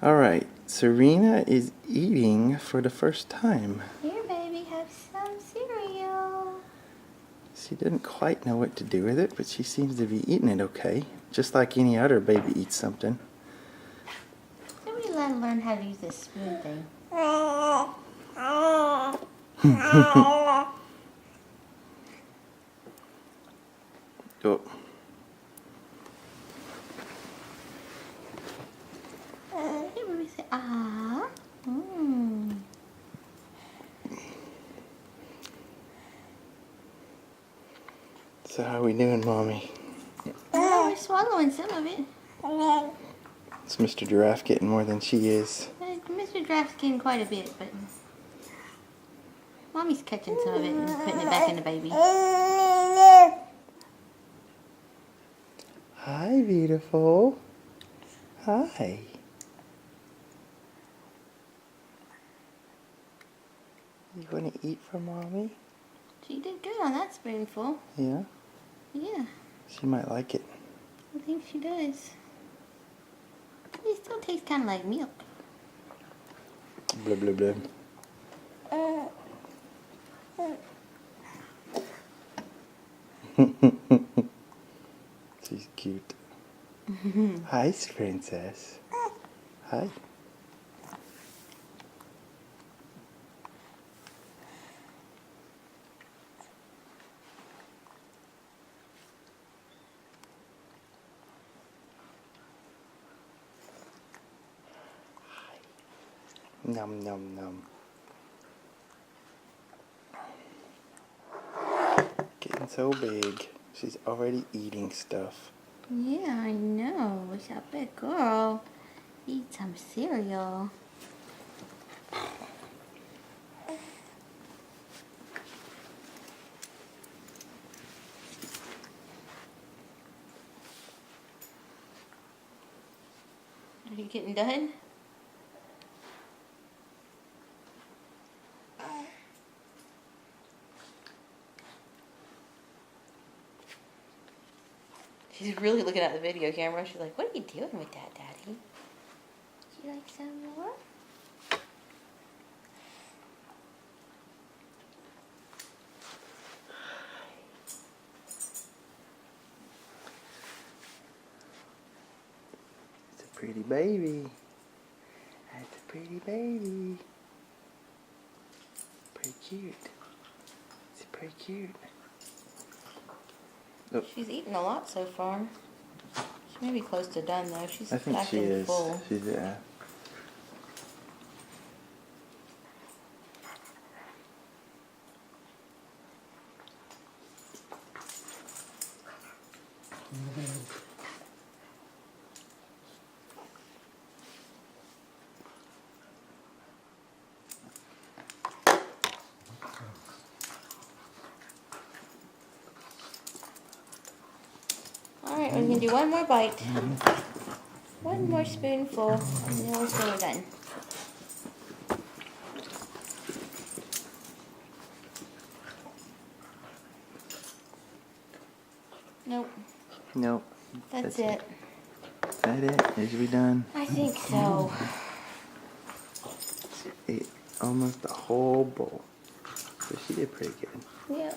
Alright, Sarina is eating for the first time. Here, baby, have some cereal. She didn't quite know what to do with it, but she seems to be eating it okay. Just like any other baby eats something. Somebody let her learn how to use this spoon thing. Oh. Here, baby, say, ah. Mmm. So how are we doing, Mommy? Oh, we're swallowing some of it. Is Mr. Giraffe getting more than she is? Mr. Giraffe's getting quite a bit, but Mommy's catching some of it and putting it back in the baby. Hi, beautiful. Hi. You want to eat from Mommy? She did good on that spoonful. Yeah? Yeah, She might like it. I think she does. It still tastes kind of like milk. Blah, blah, blah. She's cute. Hi, princess. Hi. Num num num. Getting so big. She's already eating stuff. Yeah, I know. Wish that big girl eat some cereal. Are you getting done? She's really looking at the video camera. She's like, what are you doing with that, Daddy? Would you like some more? It's a pretty baby. That's a pretty baby. Pretty cute. It's pretty cute. Oh. She's eaten a lot so far. She may be close to done though. She's I think she acting is. full. She's yeah. Alright, we're going to do one more bite. One more spoonful, and then we'll say we're done. Nope. Nope. That's it. Is that it? Is we done? I think so. She ate almost the whole bowl. So she did pretty good. Yeah.